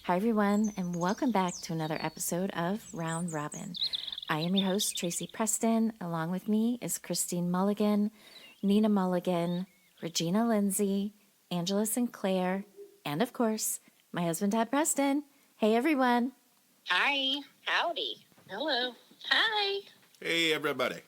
Hi, everyone, and welcome back to another episode of Round Robin. I am your host, Tracy Preston. Along with me is Christine Mulligan, Nina Mulligan, Regina Lindsay, Angela Sinclair, and of course, my husband, Todd Preston. Hey, everyone. Hi. Howdy. Hello. Hi. Hey, everybody.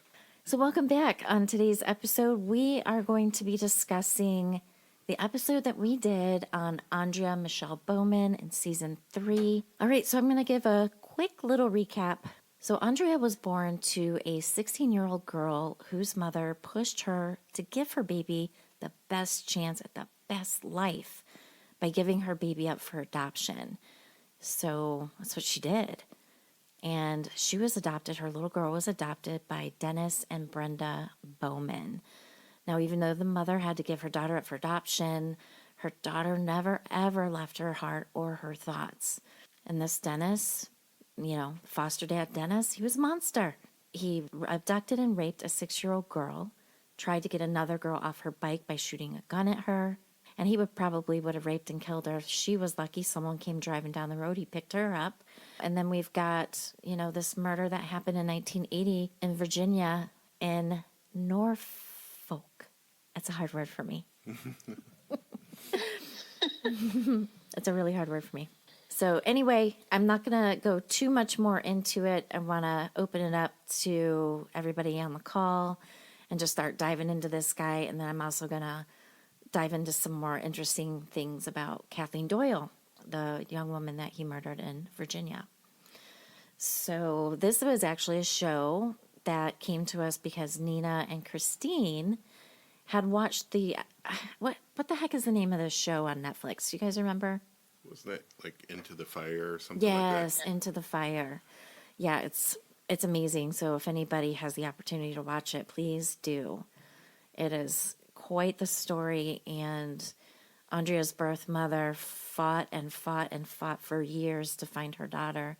So, welcome back. On today's episode, we are going to be discussing the episode that we did on Andrea Michelle Bowman in season 3. All right, so I'm going to give a quick little recap. So, Andrea was born to a 16-year-old girl whose mother pushed her to give her baby the best chance at the best life by giving her baby up for adoption. So, that's what she did. And she was adopted, her little girl was adopted by Dennis and Brenda Bowman. Now, even though the mother had to give her daughter up for adoption, her daughter never, ever left her heart or her thoughts. And this Dennis, foster dad Dennis, he was a monster. He abducted and raped a 6-year-old girl, tried to get another girl off her bike by shooting a gun at her, and he would have raped and killed her. She was lucky someone came driving down the road. He picked her up. And then we've got, this murder that happened in 1980 in Virginia in Norfolk. That's a hard word for me. It's a really hard word for me. So anyway, I'm not going to go too much more into it. I want to open it up to everybody on the call and just start diving into this guy. And then I'm also going to dive into some more interesting things about Kathleen Doyle, the young woman that he murdered in Virginia. So this was actually a show that came to us because Nina and Christine had watched the what the heck is the name of this show on Netflix? Do you guys remember? Wasn't that like Into the Fire or something Yes, like that? Into the Fire. Yeah, it's amazing. So if anybody has the opportunity to watch it, please do. It is quite the story, and Andrea's birth mother fought and fought and fought for years to find her daughter.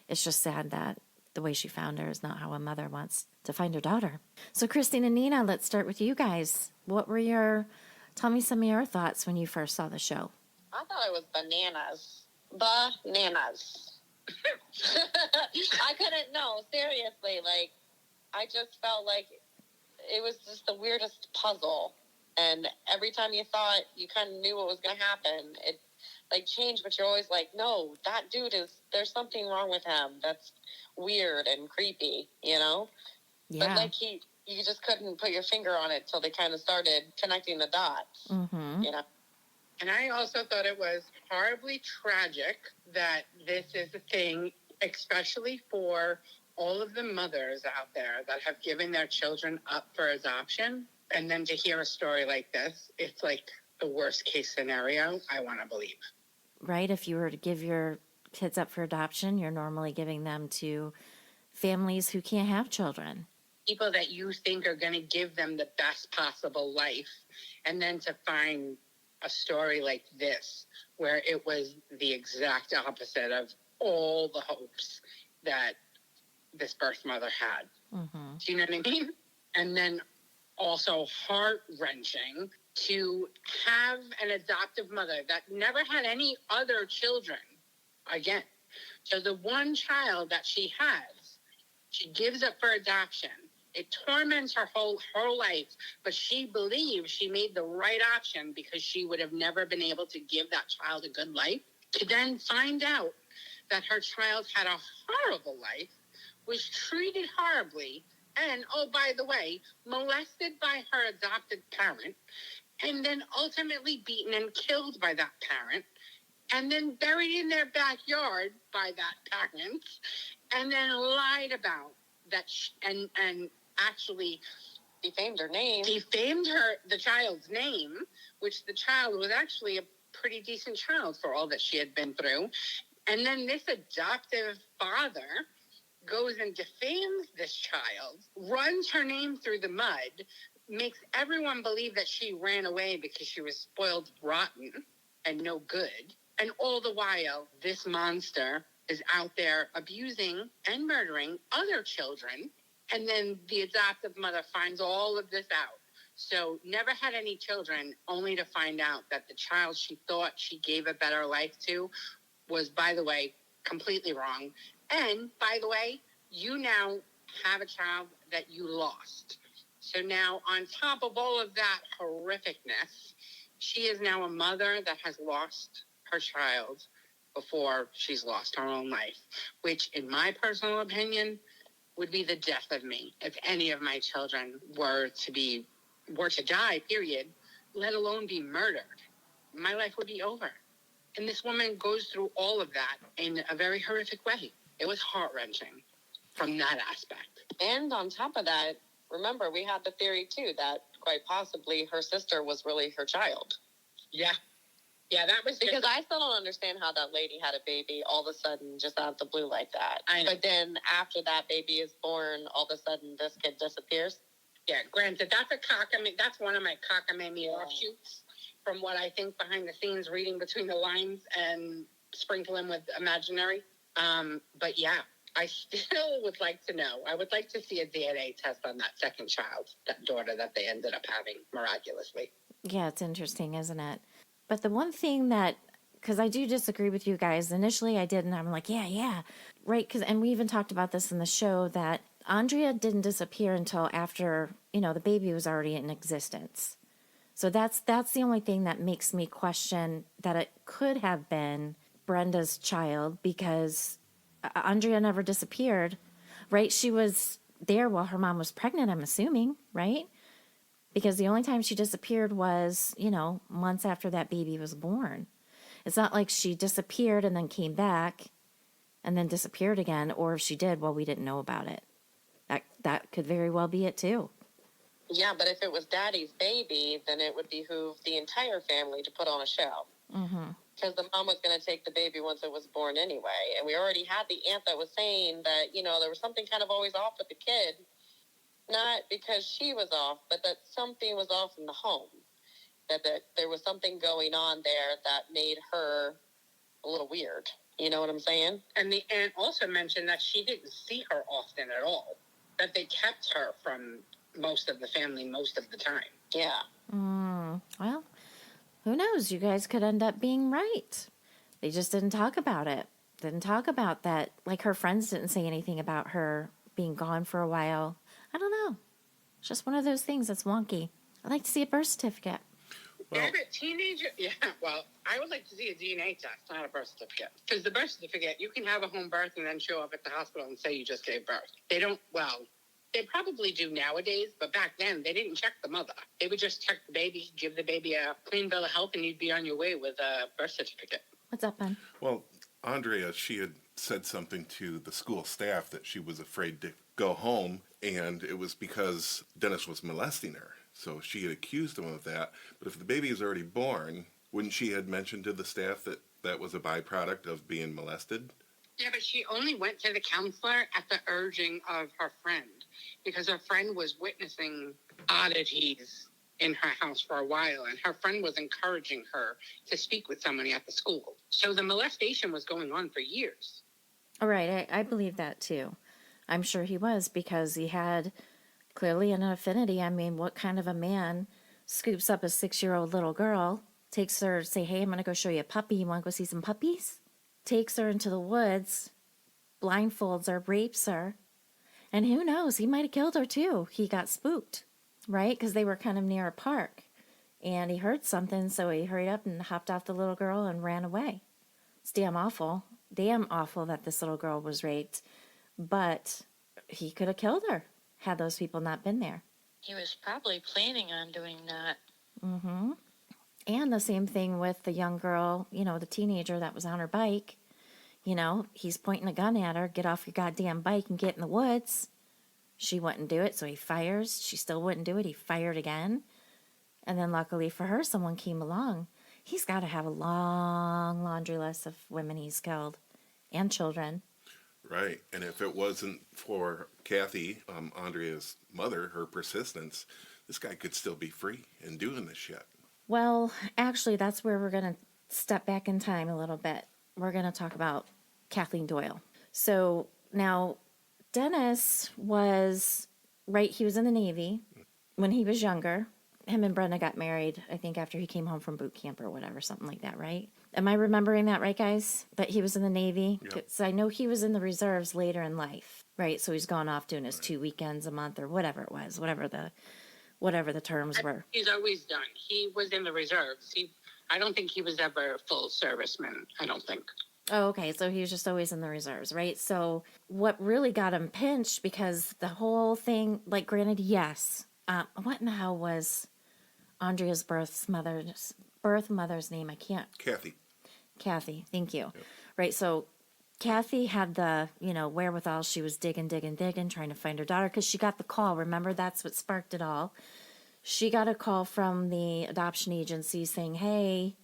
It's just sad that the way she found her is not how a mother wants to find her daughter. So Christine and Nina, let's start with you guys. Tell me some of your thoughts when you first saw the show. I thought it was bananas. Bananas. I couldn't know. Seriously. I just felt like it was just the weirdest puzzle. And every time you thought you kind of knew what was going to happen, it changed, but you're always like, no, that dude there's something wrong with him. That's weird and creepy, Yeah. But you just couldn't put your finger on it till they kind of started connecting the dots, Mm-hmm. And I also thought it was horribly tragic that this is a thing, especially for all of the mothers out there that have given their children up for adoption. And then to hear a story like this, it's like the worst case scenario, I want to believe. Right? If you were to give your kids up for adoption, you're normally giving them to families who can't have children. People that you think are going to give them the best possible life. And then to find a story like this, where it was the exact opposite of all the hopes that this birth mother had. Mm-hmm. Do you know what I mean? And then also heart-wrenching to have an adoptive mother that never had any other children again. So the one child that she has, she gives up for adoption. It torments her whole life, but she believes she made the right option because she would have never been able to give that child a good life. To then find out that her child had a horrible life, was treated horribly, and, oh, by the way, molested by her adopted parent, and then ultimately beaten and killed by that parent, and then buried in their backyard by that parent, and then lied about that and actually defamed her name. Defamed the child's name, which the child was actually a pretty decent child for all that she had been through. And then this adoptive father goes and defames this child, runs her name through the mud, makes everyone believe that she ran away because she was spoiled rotten and no good. And all the while, this monster is out there abusing and murdering other children. And then the adoptive mother finds all of this out. So never had any children, only to find out that the child she thought she gave a better life to was, by the way, completely wrong. And by the way, you now have a child that you lost. So now, on top of all of that horrificness, she is now a mother that has lost her child before she's lost her own life, which, in my personal opinion, would be the death of me if any of my children were to die, period, let alone be murdered. My life would be over. And this woman goes through all of that in a very horrific way. It was heart-wrenching from that aspect. And on top of that, remember, we had the theory, too, that quite possibly her sister was really her child. Yeah. Yeah, that was because I still don't understand how that lady had a baby all of a sudden just out of the blue like that. But then after that baby is born, all of a sudden this kid disappears. Yeah, granted, that's one of my cockamamie offshoots from what I think behind the scenes, reading between the lines and sprinkling with imaginary. But yeah, I still would like to know. I would like to see a DNA test on that second child, that daughter that they ended up having miraculously. Yeah, it's interesting, isn't it? But the one thing that, because I do disagree with you guys, initially I did, and I'm like, yeah, right, and we even talked about this in the show, that Andrea didn't disappear until after, the baby was already in existence. So that's the only thing that makes me question that it could have been Brenda's child, because Andrea never disappeared, right? She was there while her mom was pregnant, I'm assuming, right? Because the only time she disappeared was, months after that baby was born. It's not like she disappeared and then came back and then disappeared again, or if she did, well, we didn't know about it. That could very well be it too. Yeah, but if it was Daddy's baby, then it would behoove the entire family to put on a show. Because the mom was going to take the baby once it was born anyway. And we already had the aunt that was saying that, there was something kind of always off with the kid. Not because she was off, but that something was off in the home. That there was something going on there that made her a little weird. You know what I'm saying? And the aunt also mentioned that she didn't see her often at all. That they kept her from most of the family most of the time. Yeah. Well, who knows? You guys could end up being right. They just didn't talk about it. Didn't talk about that. Like, her friends didn't say anything about her being gone for a while. I don't know. It's just one of those things that's wonky. I'd like to see a birth certificate. Yeah, but teenager, well, I would like to see a DNA test, not a birth certificate. Because the birth certificate, you can have a home birth and then show up at the hospital and say you just gave birth. They don't, they probably do nowadays, but back then they didn't check the mother. They would just check the baby, give the baby a clean bill of health, and you'd be on your way with a birth certificate. What's up, Ben? Well, Andrea, she had said something to the school staff that she was afraid to go home, and it was because Dennis was molesting her. So she had accused him of that. But if the baby is already born, wouldn't she have mentioned to the staff that that was a byproduct of being molested? Yeah, but she only went to the counselor at the urging of her friend, because her friend was witnessing oddities in her house for a while, and her friend was encouraging her to speak with somebody at the school. So the molestation was going on for years. All right, I believe that too. I'm sure he was, because he had clearly an affinity. I mean, what kind of a man scoops up a 6-year-old little girl, takes her, say, hey, I'm going to go show you a puppy. You want to go see some puppies? Takes her into the woods, blindfolds her, rapes her. And who knows, he might have killed her too. He got spooked, right? Because they were kind of near a park. And he heard something, so he hurried up and hopped off the little girl and ran away. It's damn awful that this little girl was raped. But he could have killed her had those people not been there. He was probably planning on doing that. And the same thing with the young girl, the teenager that was on her bike. He's pointing a gun at her, get off your goddamn bike and get in the woods. She wouldn't do it, so he fires. She still wouldn't do it. He fired again. And then luckily for her, someone came along. He's got to have a long laundry list of women he's killed and children. Right. And if it wasn't for Kathy, Andrea's mother, her persistence, this guy could still be free and doing this shit. Well, actually, that's where we're going to step back in time a little bit. We're going to talk about Kathleen Doyle. So now, Dennis was, right, he was in the Navy when he was younger. him and Brenda got married, I think, after he came home from boot camp or whatever, something like that, right? Am I remembering that right, guys? That he was in the Navy? Yep. Because I know he was in the reserves later in life, right? So he's gone off doing his 2 weekends a month or whatever it was, whatever the terms were. He's always done. He was in the reserves. I don't think he was ever a full serviceman. I don't think. Oh, okay. So he was just always in the reserves, right? So what really got him pinched, because the whole thing, like, granted, yes. What in the hell was Andrea's birth mother's name? I can't. Kathy. Thank you. Yep. Right. So Kathy had the, wherewithal. She was digging, trying to find her daughter because she got the call. Remember, that's what sparked it all. She got a call from the adoption agency saying, hey,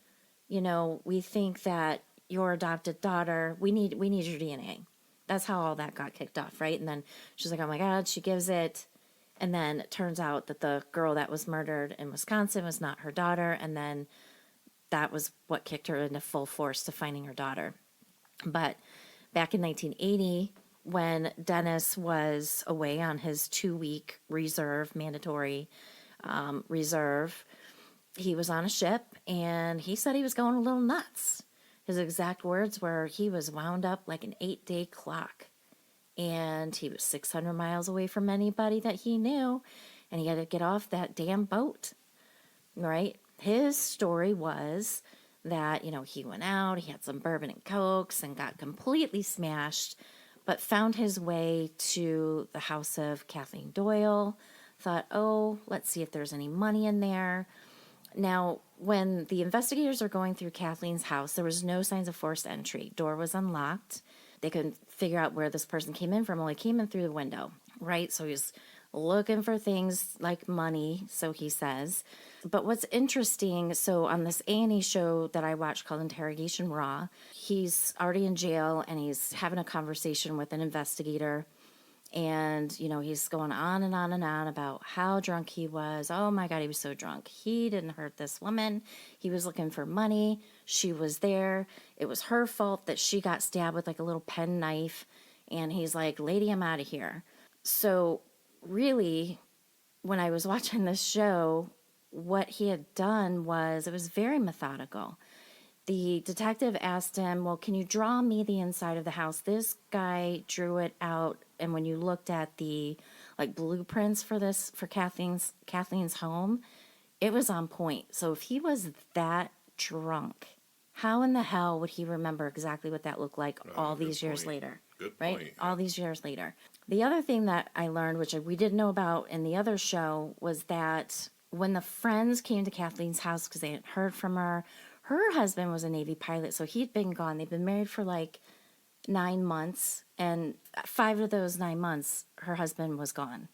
we think that your adopted daughter, we need your DNA. That's how all that got kicked off, right? And then she's like, oh my God, she gives it. And then it turns out that the girl that was murdered in Wisconsin was not her daughter. And then that was what kicked her into full force to finding her daughter. But back in 1980, when Dennis was away on his 2-week mandatory reserve, he was on a ship, and he said he was going a little nuts. His exact words were, he was wound up like an 8-day clock, and he was 600 miles away from anybody that he knew, and he had to get off that damn boat, right? His story was that, he went out, he had some bourbon and cokes and got completely smashed, but found his way to the house of Kathleen Doyle, thought, oh, let's see if there's any money in there. Now, when the investigators are going through Kathleen's house, there was no signs of forced entry. Door was unlocked. They couldn't figure out where this person came in from. Well, he came in through the window, right? So he's looking for things like money, so he says. But what's interesting, so on this A&E show that I watched called Interrogation Raw, he's already in jail, and he's having a conversation with an investigator. And, he's going on and on and on about how drunk he was. Oh my God, he was so drunk. He didn't hurt this woman. He was looking for money. She was there. It was her fault that she got stabbed with like a little pen knife. And he's like, lady, I'm out of here. So really, when I was watching this show, what he had done was, it was very methodical. The detective asked him, well, can you draw me the inside of the house? This guy drew it out, and when you looked at the blueprints for Kathleen's home, it was on point. So if he was that drunk, how in the hell would he remember exactly what that looked like all these years later? Good right? point. All these years later. The other thing that I learned, which we didn't know about in the other show, was that when the friends came to Kathleen's house because they hadn't heard from her, her husband was a Navy pilot, so he'd been gone. They'd been married for 9 months, and 5 of those 9 months, her husband was gone.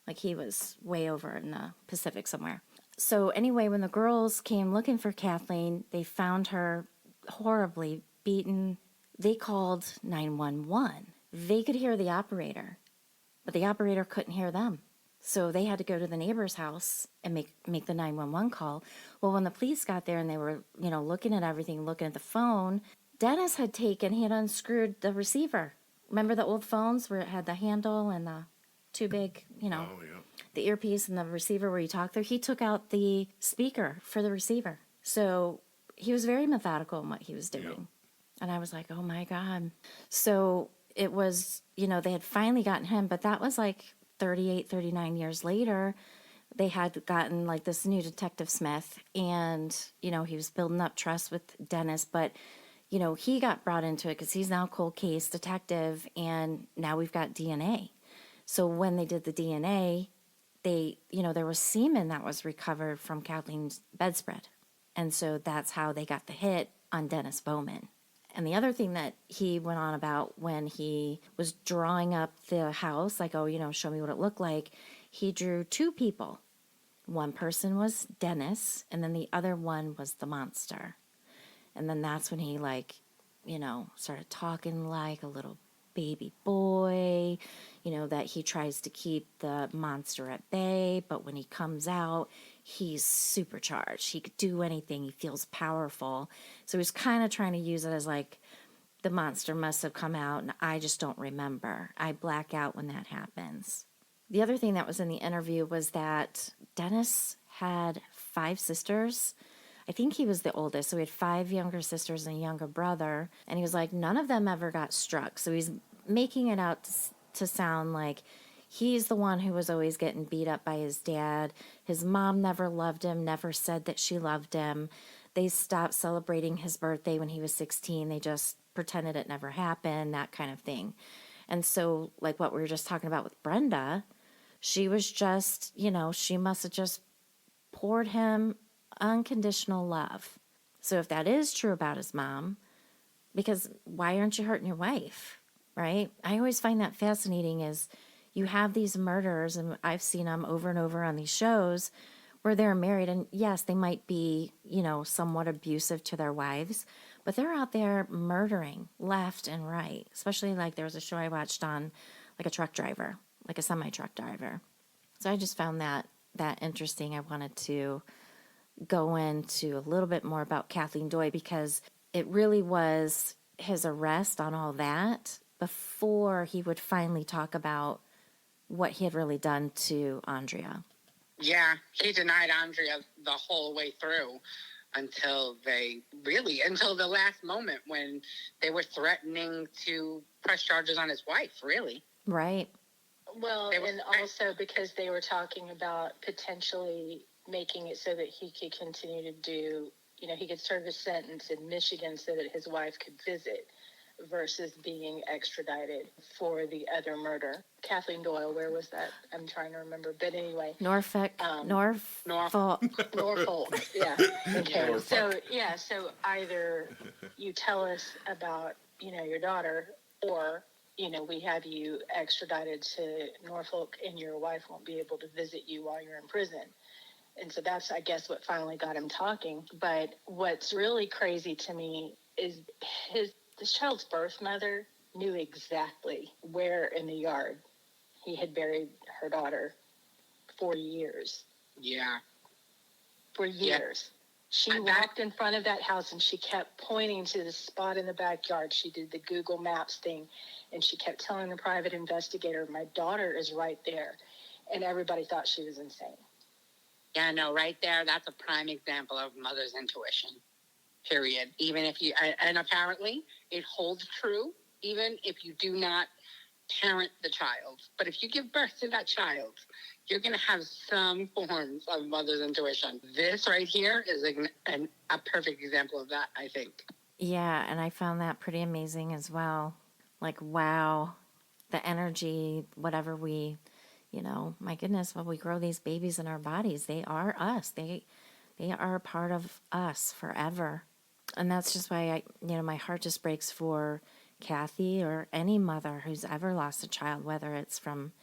He was way over in the Pacific somewhere. So anyway, when the girls came looking for Kathleen, they found her horribly beaten. They called 911. They could hear the operator, but the operator couldn't hear them. So they had to go to the neighbor's house and make the 911 call. Well, when the police got there and they were, looking at everything, looking at the phone, Dennis had unscrewed the receiver. Remember the old phones where it had the handle and the two big, Oh, yeah. the earpiece and the receiver where you talk through? He took out the speaker for the receiver. So he was very methodical in what he was doing. Yeah. And I was like, oh my God. So it was, they had finally gotten him, but that was 38, 39 years later. They had gotten this new Detective Smith, and, he was building up trust with Dennis, but, he got brought into it because he's now a cold case detective, and now we've got DNA. So when they did the DNA, there was semen that was recovered from Kathleen's bedspread. And so that's how they got the hit on Dennis Bowman. And the other thing that he went on about when he was drawing up the house, show me what it looked like, he drew 2 people. One person was Dennis, and then the other one was the monster. And then that's when he, started talking like a little baby boy, that he tries to keep the monster at bay, but when he comes out, he's supercharged. He could do anything. He feels powerful. So he's kind of trying to use it as the monster must have come out and I just don't remember. I black out when that happens. The other thing that was in the interview was that Dennis had 5 sisters. I think he was the oldest. So he had 5 younger sisters and a younger brother. And he was like, none of them ever got struck. So he's making it out to sound like he's the one who was always getting beat up by his dad. His mom never loved him, never said that she loved him. They stopped celebrating his birthday when he was 16. They just pretended it never happened, that kind of thing. And so, like what we were just talking about with Brenda, she was just, she must have just poured him unconditional love. So if that is true about his mom, because why aren't you hurting your wife, right? I always find that fascinating is you have these murders, and I've seen them over and over on these shows where they're married, and yes, they might be, somewhat abusive to their wives, but they're out there murdering left and right. Especially like there was a show I watched on like a truck driver, like a semi-truck driver. So I just found that interesting. I wanted to go into a little bit more about Kathleen Doyle because it really was his arrest on all that before he would finally talk about what he had really done to Andrea. Yeah, he denied Andrea the whole way through until the last moment when they were threatening to press charges on his wife, really. Right. Well, and also because they were talking about potentially making it so that he could continue to do, he could serve his sentence in Michigan so that his wife could visit versus being extradited for the other murder. Kathleen Doyle, where was that? I'm trying to remember. But anyway. Norfolk. Norfolk, yeah. Okay. Norfolk. So either you tell us about, your daughter, or, we have you extradited to Norfolk and your wife won't be able to visit you while you're in prison. And so that's, I guess, what finally got him talking. But what's really crazy to me is this child's birth mother knew exactly where in the yard he had buried her daughter for years. Yeah. For years. She walked in front of that house and she kept pointing to the spot in the backyard. She did the Google Maps thing and she kept telling the private investigator, my daughter is right there. And everybody thought she was insane. Yeah, no, right there, that's a prime example of mother's intuition, period. Even if and apparently it holds true, even if you do not parent the child. But if you give birth to that child, you're going to have some forms of mother's intuition. This right here is a perfect example of that, I think. Yeah, and I found that pretty amazing as well. Like, wow, the energy, whatever we, my goodness, when we grow these babies in our bodies, they are us. They are a part of us forever. And that's just why my heart just breaks for Kathy or any mother who's ever lost a child, whether it's from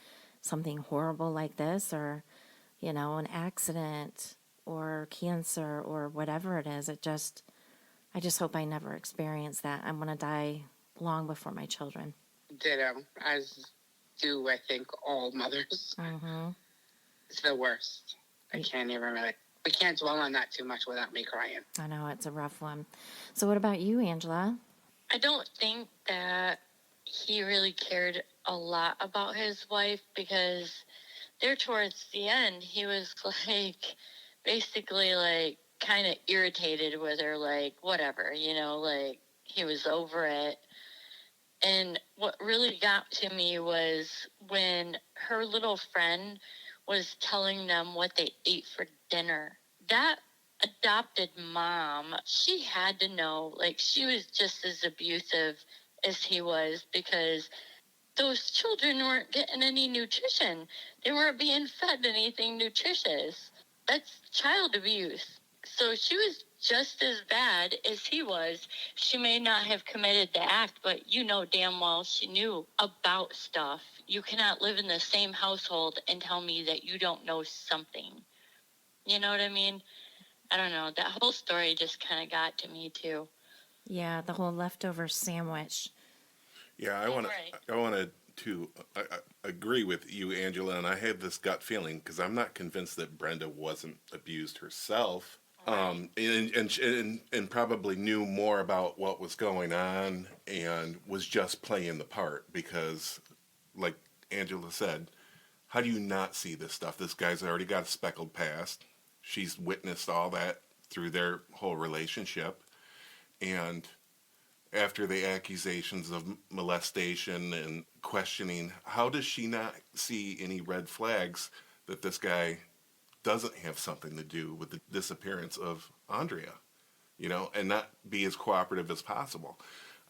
something horrible like this or, an accident or cancer or whatever it is. I just hope I never experience that. I'm going to die long before my children. Ditto, as do, I think, all mothers. Mm-hmm. It's the worst. I can't even really. We can't dwell on that too much without me crying. I know, it's a rough one. So what about you, Angela? I don't think that he really cared a lot about his wife because there towards the end, he was like, basically like kind of irritated with her, like whatever, like he was over it. And what really got to me was when her little friend was telling them what they ate for dinner. That adopted mom, she had to know, like, she was just as abusive as he was because those children weren't getting any nutrition. They weren't being fed anything nutritious. That's child abuse. So she was just as bad as he was. She may not have committed the act, but damn well she knew about stuff. You cannot live in the same household and tell me that you don't know something. You know what I mean? I don't know. That whole story just kind of got to me too. Yeah, the whole leftover sandwich. Yeah, I wanted to agree with you, Angela, and I have this gut feeling because I'm not convinced that Brenda wasn't abused herself, and probably knew more about what was going on and was just playing the part because, like Angela said, how do you not see this stuff? This guy's already got a speckled past. she's witnessed all that through their whole relationship. And after the accusations of molestation and questioning, how does she not see any red flags that this guy doesn't have something to do with the disappearance of Andrea, and not be as cooperative as possible?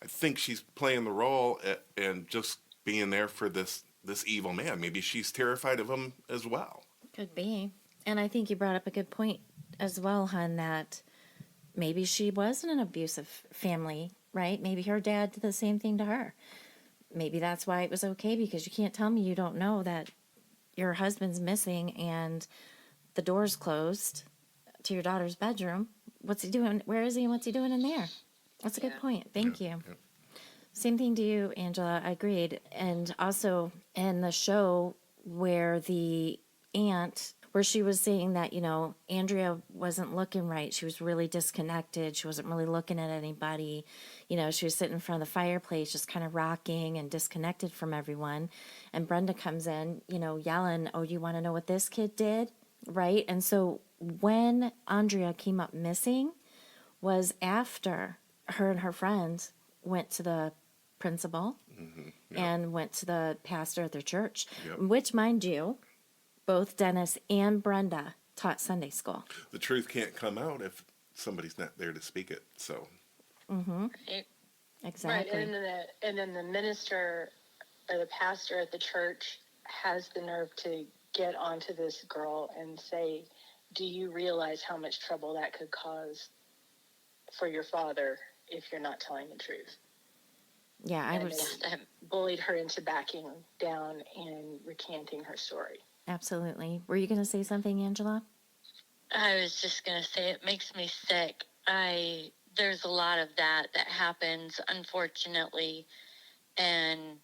I think she's playing the role and just being there for this evil man. Maybe she's terrified of him as well. Could be. And I think you brought up a good point as well, hon, that maybe she was in an abusive family, right? Maybe her dad did the same thing to her. Maybe that's why it was okay, because you can't tell me you don't know that your husband's missing and the door's closed to your daughter's bedroom. What's he doing? Where is he and what's he doing in there? That's a good point. Thank you. Yeah. Same thing to you, Angela. I agreed. And also in the show where the aunt, where she was saying that, Andrea wasn't looking right. She was really disconnected. She wasn't really looking at anybody. She was sitting in front of the fireplace, just kind of rocking and disconnected from everyone. And Brenda comes in, yelling, "Oh, you want to know what this kid did?" Right? And so when Andrea came up missing was after her and her friends went to the principal and went to the pastor at their church, which, mind you, both Dennis and Brenda taught Sunday school. The truth can't come out if somebody's not there to speak it. So, Right. Exactly. Right, and then the minister or the pastor at the church has the nerve to get onto this girl and say, "Do you realize how much trouble that could cause for your father if you're not telling the truth?" Yeah, I And was they bullied her into backing down and recanting her story. absolutely. Were you going to say something, Angela? I was just going to say it makes me sick. There's a lot of that happens, unfortunately, and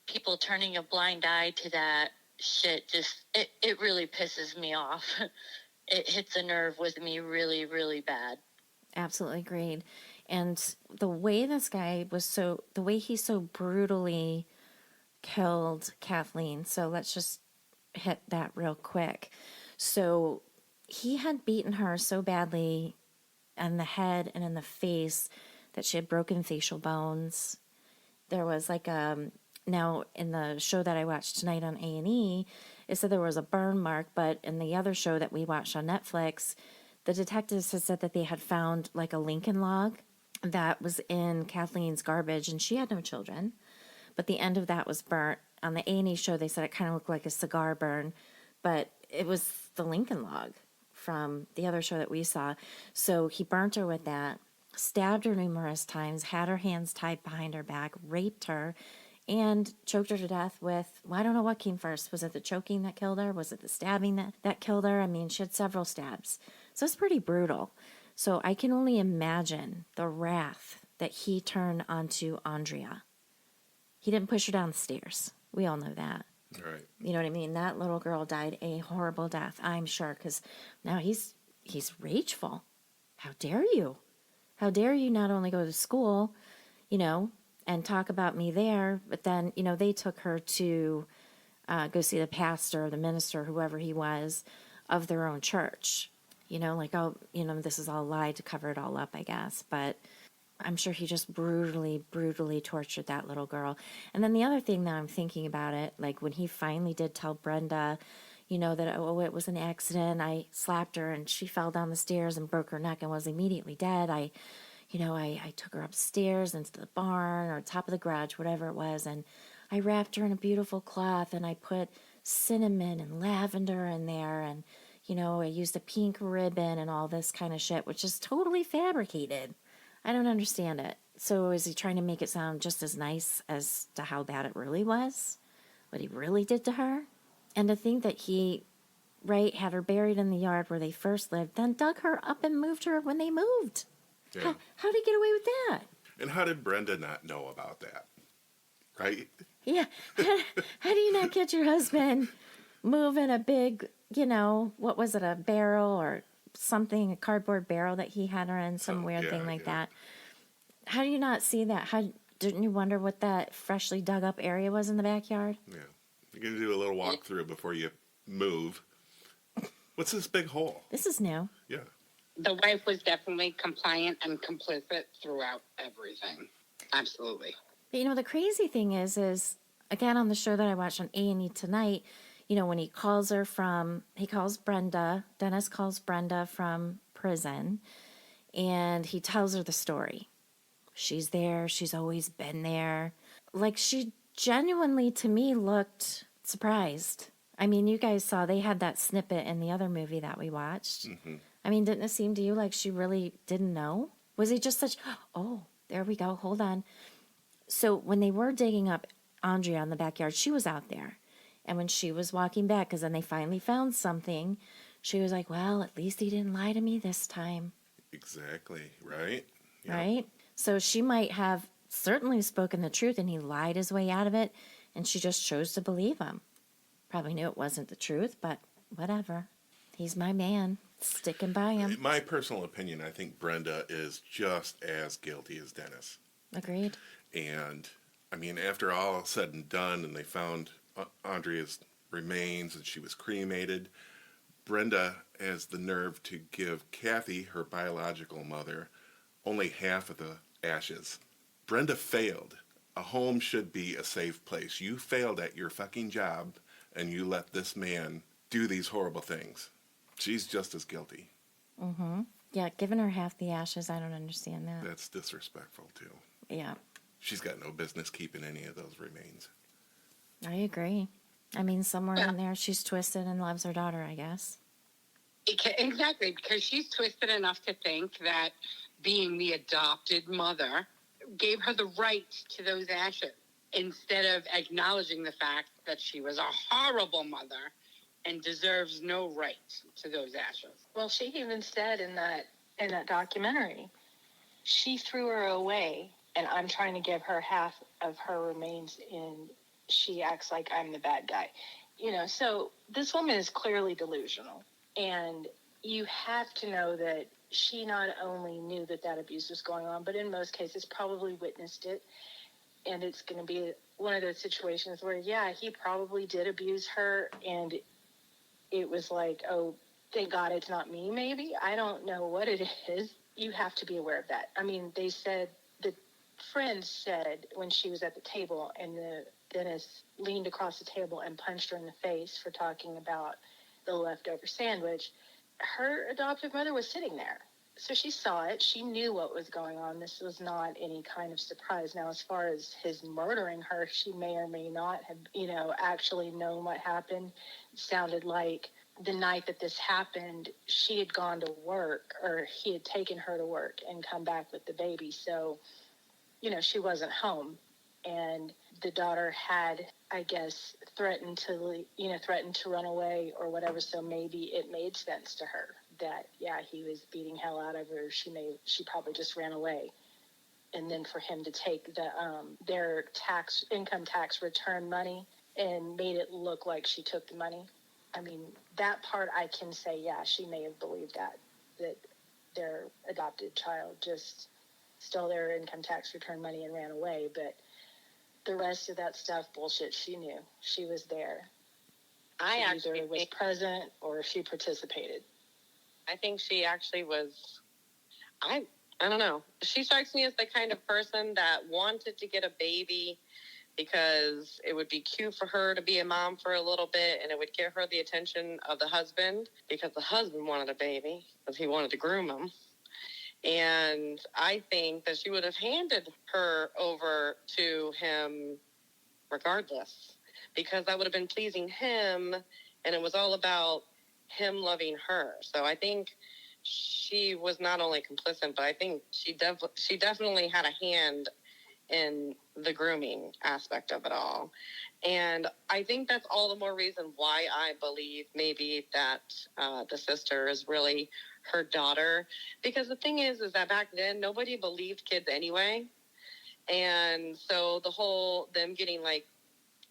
people turning a blind eye to that shit it really pisses me off. It hits a nerve with me really, really bad. Absolutely agreed. And the way the way he so brutally killed Kathleen. So let's just hit that real quick. So he had beaten her so badly in the head and in the face that she had broken facial bones. There was now in the show that I watched tonight on A&E, it said there was a burn mark, but in the other show that we watched on Netflix, the detectives had said that they had found like a Lincoln log that was in Kathleen's garbage, and she had no children, but the end of that was burnt. On the A&E show, they said it kind of looked like a cigar burn, but it was the Lincoln log from the other show that we saw. So he burnt her with that, stabbed her numerous times, had her hands tied behind her back, raped her, and choked her to death with, well, I don't know what came first. Was it the choking that killed her? Was it the stabbing that killed her? I mean, she had several stabs. So it's pretty brutal. So I can only imagine the wrath that he turned onto Andrea. He didn't push her down the stairs. We all know that. right. You know what I mean? That little girl died a horrible death, I'm sure, because now he's rageful. How dare you? How dare you not only go to school, and talk about me there, but then, they took her to go see the pastor, the minister, whoever he was, of their own church. This is all a lie to cover it all up, I guess. But I'm sure he just brutally, brutally tortured that little girl. And then the other thing that I'm thinking about it, like when he finally did tell Brenda, that, oh, it was an accident. I slapped her and she fell down the stairs and broke her neck and was immediately dead. I took her upstairs into the barn or top of the garage, whatever it was, and I wrapped her in a beautiful cloth and I put cinnamon and lavender in there, and I used a pink ribbon and all this kind of shit, which is totally fabricated. I don't understand it. So is he trying to make it sound just as nice as to how bad it really was? What he really did to her? And to think that he, had her buried in the yard where they first lived, then dug her up and moved her when they moved. Yeah. How did he get away with that? And how did Brenda not know about that? Right? Yeah. How do you not get your husband moving a big, what was it, a barrel or something, a cardboard barrel that he had her in, some weird thing like that? How do you not see that? Didn't you wonder what that freshly dug up area was in the backyard? Yeah. You're going to do a little walkthrough before you move. What's this big hole? This is new. Yeah. The wife was definitely compliant and complicit throughout everything. Absolutely. But, you know, the crazy thing is again, on the show that I watched on A&E tonight, you know, when he calls Brenda, Dennis calls Brenda from prison, and he tells her the story. She's there. She's always been there. Like, she genuinely, to me, looked surprised. I mean, you guys saw they had that snippet in the other movie that we watched. Mm-hmm. I mean, didn't it seem to you like she really didn't know? Was he just such, oh, there we go, hold on. So when they were digging up Andrea in the backyard, she was out there. And when she was walking back, because then they finally found something, she was like, well, at least he didn't lie to me this time. Exactly. Right? Yep. Right? So she might have certainly spoken the truth and he lied his way out of it, and she just chose to believe him. Probably knew it wasn't the truth, but whatever. He's my man. Sticking by him. In my personal opinion, I think Brenda is just as guilty as Dennis. Agreed. And, I mean, after all said and done, and they found Andrea's remains and she was cremated, Brenda has the nerve to give Kathy, her biological mother, only half of the ashes. Brenda failed. A home should be a safe place. You failed at your fucking job, and you let this man do these horrible things. She's just as guilty. Mm-hmm. Yeah, giving her half the ashes, I don't understand that. That's disrespectful, too. Yeah, She's got no business keeping any of those remains. I agree. I mean, somewhere in there, she's twisted and loves her daughter, I guess. Exactly, because she's twisted enough to think that being the adopted mother gave her the right to those ashes instead of acknowledging the fact that she was a horrible mother and deserves no right to those ashes. Well, she even said in that documentary, she threw her away, and I'm trying to give her half of her remains, and she acts like I'm the bad guy. You know, so this woman is clearly delusional, and you have to know that she not only knew that abuse was going on, but in most cases probably witnessed it. And it's going to be one of those situations where, yeah, he probably did abuse her, and it was like, oh, thank God it's not me, maybe. I don't know what it is. You have to be aware of that. I mean, they said, the friend said when she was at the table and the Dennis leaned across the table and punched her in the face for talking about the leftover sandwich, her adoptive mother was sitting there. So she saw it. She knew what was going on. This was not any kind of surprise. Now, as far as his murdering her, she may or may not have, actually known what happened. It sounded like the night that this happened, she had gone to work, or he had taken her to work and come back with the baby. So, she wasn't home. And the daughter had, I guess, threatened to run away or whatever. So maybe it made sense to her that, yeah, he was beating hell out of her. She probably just ran away. And then for him to take their income tax return money and made it look like she took the money. I mean, that part I can say, yeah, she may have believed that their adopted child just stole their income tax return money and ran away. But the rest of that stuff, bullshit, she knew. She was there. I She either was present or she participated. I think she actually was. I don't know. She strikes me as the kind of person that wanted to get a baby because it would be cute for her to be a mom for a little bit, and it would get her the attention of the husband because the husband wanted a baby because he wanted to groom him. And I think that she would have handed her over to him regardless, because that would have been pleasing him, and it was all about him loving her. So I think she was not only complicit, but I think she definitely had a hand in the grooming aspect of it all. And I think that's all the more reason why I believe maybe that the sister is really her daughter. Because the thing is that back then, nobody believed kids anyway. And so the whole them getting like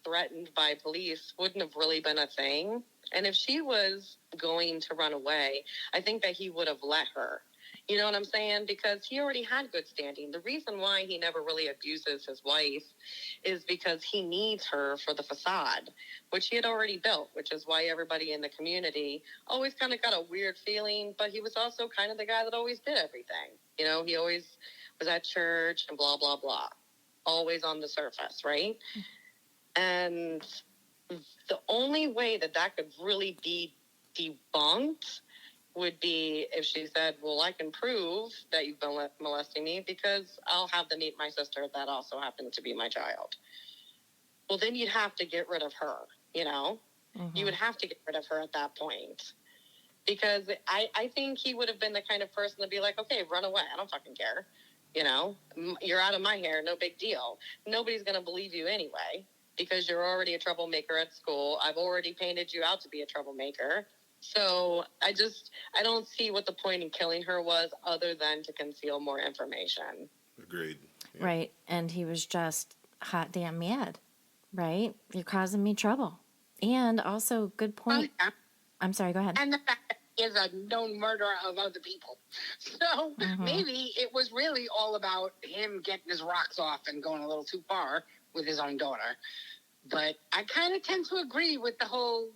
threatened by police wouldn't have really been a thing. And if she was going to run away, I think that he would have let her. You know what I'm saying? Because he already had good standing. The reason why he never really abuses his wife is because he needs her for the facade, which he had already built, which is why everybody in the community always kind of got a weird feeling. But he was also kind of the guy that always did everything. You know, he always was at church and blah, blah, blah. Always on the surface, right? And the only way that that could really be debunked would be if she said, well, I can prove that you've been molesting me because I'll have to meet my sister that also happened to be my child. Well, then you'd have to get rid of her, you know? Mm-hmm. You would have to get rid of her at that point. Because I think he would have been the kind of person to be like, okay, run away. I don't fucking care. You know, you're out of my hair. No big deal. Nobody's going to believe you anyway because you're already a troublemaker at school. I've already painted you out to be a troublemaker. So I don't see what the point in killing her was other than to conceal more information. Agreed. Yeah. Right. And he was just hot damn mad, right? You're causing me trouble. And also, good point. Oh, yeah. I'm sorry, go ahead. And the fact that he is a known murderer of other people. So maybe it was really all about him getting his rocks off and going a little too far with his own daughter. But I kind of tend to agree with the whole,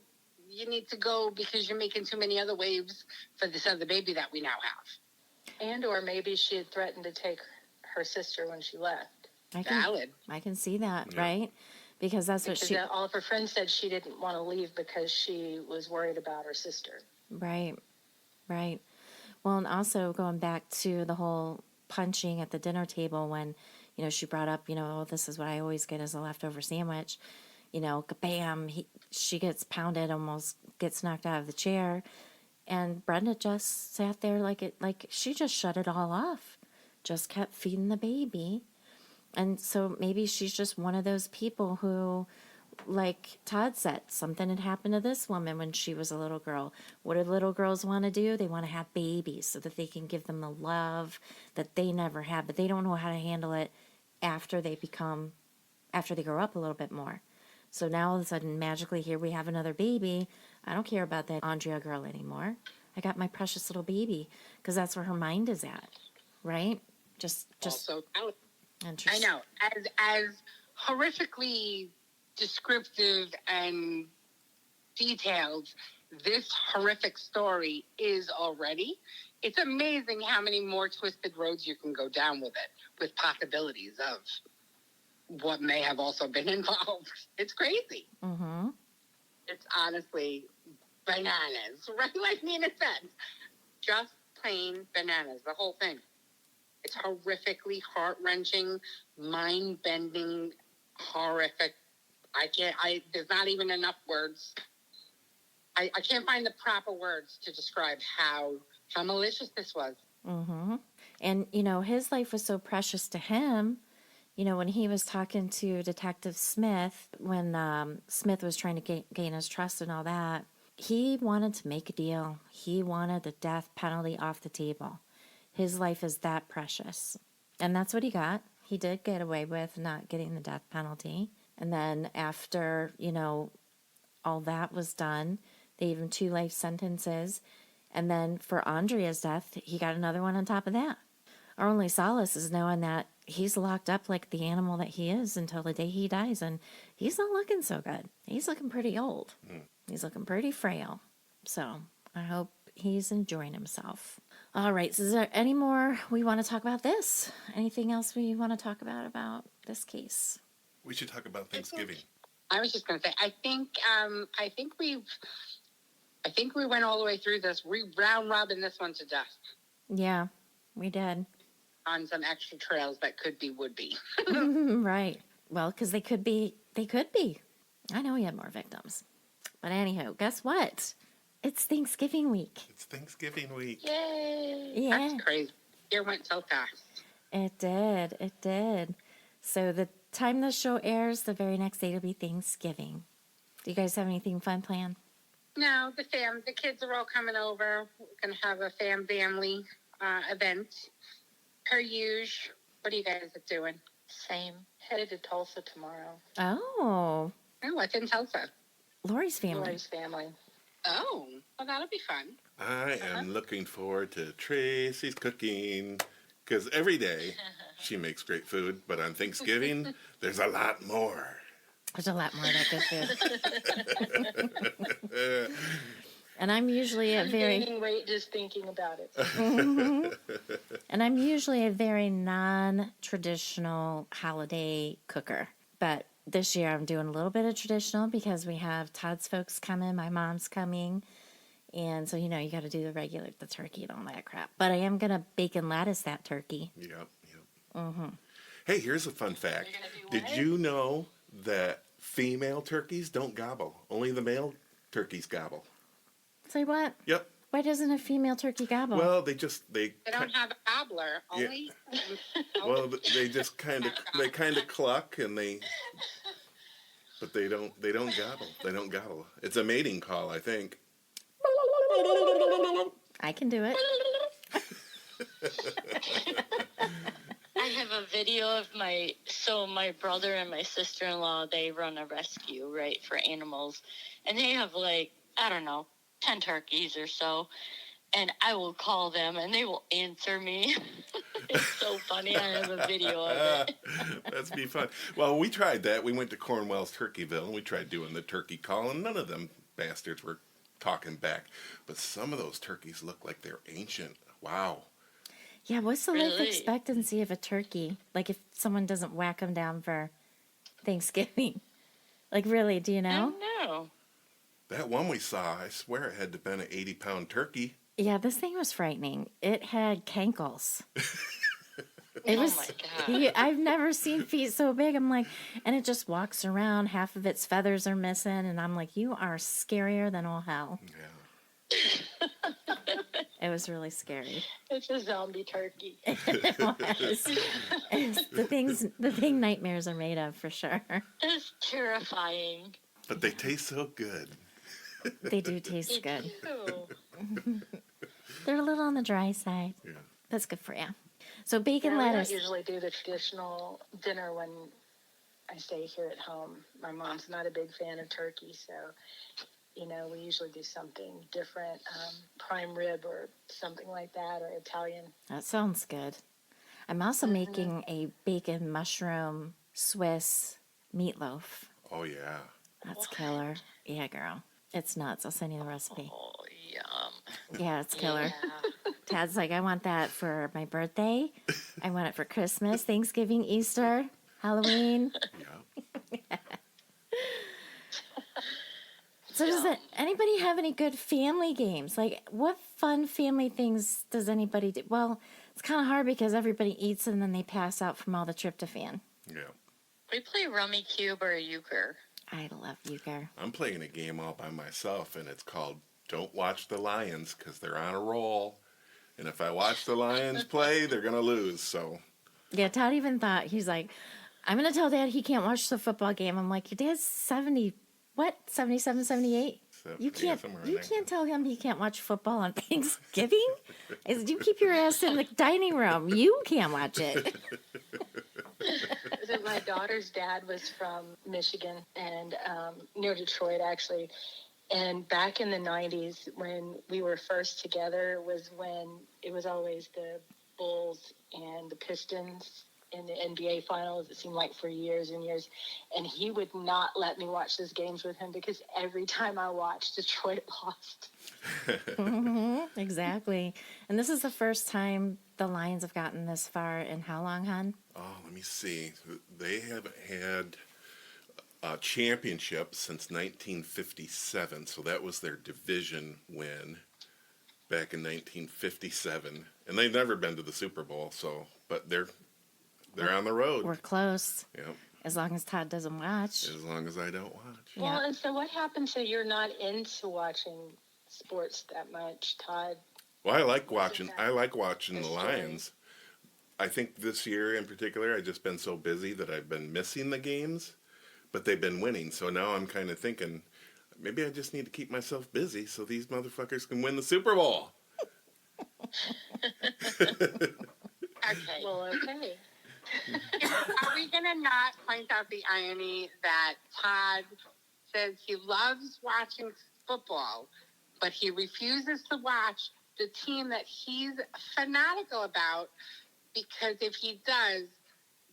you need to go because you're making too many other waves for this other baby that we now have. And or maybe she had threatened to take her sister when she left. Valid. I can see that, Yeah. right? Because that's what Because all of her friends said she didn't want to leave because she was worried about her sister. Right, right. Well, and also going back to the whole punching at the dinner table when, you know, she brought up, you know, oh, this is what I always get as a leftover sandwich. You know, bam, she gets pounded, almost gets knocked out of the chair. And Brenda just sat there like she just shut it all off. Just kept feeding the baby. And so maybe she's just one of those people who, like Todd said, something had happened to this woman when she was a little girl. What do little girls want to do? They want to have babies so that they can give them the love that they never had, but they don't know how to handle it after they grow up a little bit more. So now all of a sudden, magically, here we have another baby. I don't care about that Andrea girl anymore. I got my precious little baby because that's where her mind is at, right? Just Also, I interesting. know, as horrifically descriptive and detailed this horrific story is already, it's amazing how many more twisted roads you can go down with it, with possibilities of what may have also been involved. It's crazy. Mm-hmm. It's honestly bananas, right? Like Nina said, just plain bananas, the whole thing. It's horrifically heart-wrenching, mind-bending, horrific. There's not even enough words. I can't find the proper words to describe how malicious this was. Mm-hmm. And, you know, his life was so precious to him. You know, when he was talking to Detective Smith, when Smith was trying to gain his trust and all that, he wanted to make a deal. He wanted the death penalty off the table. His life is that precious. And that's what he got. He did get away with not getting the death penalty. And then after, you know, all that was done, they gave him 2 life sentences. And then for Andrea's death, he got another one on top of that. Our only solace is knowing that he's locked up like the animal that he is until the day he dies. And he's not looking so good. He's looking pretty old. He's looking pretty frail. So I hope he's enjoying himself. All right. So is there any more we want to talk about this? Anything else we want to talk about this case? We should talk about Thanksgiving. I was just going to say, I think we went all the way through this. We round robin this one to death Yeah, we did. on some extra trails that would be. Right. Well, because they could be. I know we had more victims. But anyhow, guess what? It's Thanksgiving week. It's Thanksgiving week. Yay! Yeah. That's crazy. Year went so fast. It did. So the time the show airs, the very next day will be Thanksgiving. Do you guys have anything fun planned? No, the kids are all coming over. We're going to have a family event. Per usual. What are you guys doing? Same. Headed to Tulsa tomorrow. Oh, Oh, what's in Tulsa? Lori's family. Lori's family. Oh, well, that'll be fun. I am looking forward to Tracy's cooking because every day she makes great food, but on Thanksgiving, there's a lot more. There's a lot more of that good food. And I'm usually I'm gaining weight just thinking about it. and I'm usually a very non-traditional holiday cooker. But this year I'm doing a little bit of traditional because we have Todd's folks coming, my mom's coming. And so, you got to do the turkey and all that crap. But I am going to bacon lattice that turkey. Yep. Hey, here's a fun fact. You're gonna do Did what? you know that female turkeys don't gobble? Only the male turkeys gobble. Say what? Yep. Why doesn't a female turkey gobble? Well, they They don't have a gobbler. Only. well, they just kind of cluck and but they don't gobble. They don't gobble. It's a mating call, I think. I can do it. I have a video of my brother and my sister-in-law, they run a rescue, right, for animals. And they have, like, I don't know, 10 turkeys or so. And I will call them and they will answer me. It's so funny. I have a video of it. That's be fun. Well, we tried that. We went to Cornwell's Turkeyville and we tried doing the turkey call, and none of them bastards were talking back. But some of those turkeys look like they're ancient. Wow. Yeah, what's the life Really? expectancy of a turkey? Like if someone doesn't whack them down for Thanksgiving. Like really, do you I know? don't know. That one we saw, I swear it had to have been an 80-pound turkey. Yeah, this thing was frightening. It had cankles. It Oh was. my God. I've never seen feet so big. I'm like, and it just walks around. Half of its feathers are missing, and I'm like, you are scarier than all hell. Yeah. It was really scary. It's a zombie turkey. It was. It's the thing nightmares are made of for sure. It's terrifying. But they taste so good. They do taste good. Ew. They're a little on the dry side. Yeah. That's good for you. So bacon We lettuce. don't usually do the traditional dinner when I stay here at home. My mom's not a big fan of turkey, so we usually do something different, prime rib or something like that, or Italian. That sounds good. I'm also making a bacon mushroom Swiss meatloaf. Oh, yeah. That's killer. Yeah, girl. It's nuts. I'll send you the recipe. Oh, yum. Yeah, it's killer. Yeah. Tad's like, I want that for my birthday. I want it for Christmas, Thanksgiving, Easter, Halloween. Yeah. So anybody have any good family games? Like, what fun family things does anybody do? Well, it's kind of hard because everybody eats and then they pass out from all the tryptophan. Yeah. We play Rummy Cube or Euchre. I love euchre. I'm playing a game all by myself, and it's called Don't Watch the Lions, because they're on a roll. And if I watch the Lions play, they're going to lose. So, Yeah, Todd even thought, he's like, I'm going to tell Dad he can't watch the football game. I'm like, your dad's 77, 78? You can't somewhere in there. tell him he can't watch football on Thanksgiving? You keep your ass in the dining room. You can't watch it. So my daughter's dad was from Michigan and near Detroit, actually. And back in the 90s, when we were first together, was when it was always the Bulls and the Pistons in the NBA finals. It seemed like for years and years. And he would not let me watch those games with him because every time I watched, Detroit lost. Exactly. And this is the first time the Lions have gotten this far in how long, hon? oh, let me see. They have had a championship since 1957. So that was their division win back in 1957. And they've never been to the Super Bowl. So, but they're on the road. We're close. Yep. As long as Todd doesn't watch. As long as I don't watch. Yeah. Well, and so what happened to you're not into watching sports that much, Todd? Well, I like watching the History. Lions. I think this year in particular, I've just been so busy that I've been missing the games, but they've been winning. So now I'm kind of thinking, maybe I just need to keep myself busy so these motherfuckers can win the Super Bowl. Okay. Well, okay. Are we going to not point out the irony that Todd says he loves watching football, but he refuses to watch the team that he's fanatical about because if he does,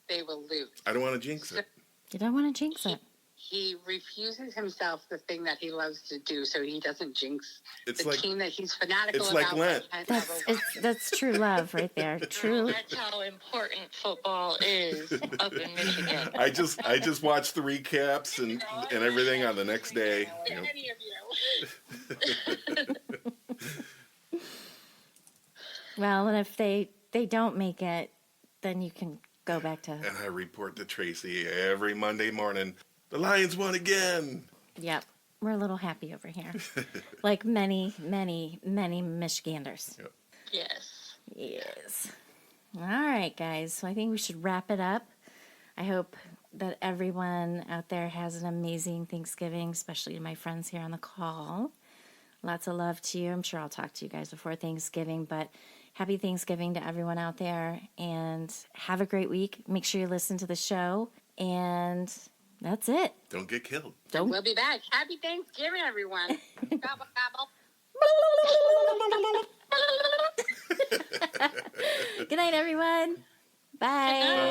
they will lose. I don't want to jinx it. You don't want to jinx it. He refuses himself the thing that he loves to do so he doesn't jinx It's the like team that he's fanatical it's about. like Lent. That's true love right there. True. That's how important football is up in Michigan. I just watched the recaps and everything on the next day. You know. Any of you. Well, and if they don't make it, then you can go back to. And I report to Tracy every Monday morning. The Lions won again. Yep. We're a little happy over here. Like many, many, many Michiganders. Yep. Yes. Yes. All right, guys. So I think we should wrap it up. I hope that everyone out there has an amazing Thanksgiving, especially to my friends here on the call. Lots of love to you. I'm sure I'll talk to you guys before Thanksgiving, but happy Thanksgiving to everyone out there and have a great week. Make sure you listen to the show, and that's it. Don't get killed. Don't. We'll be back. Happy Thanksgiving, everyone. Gobble, gobble. Good night, everyone. Bye.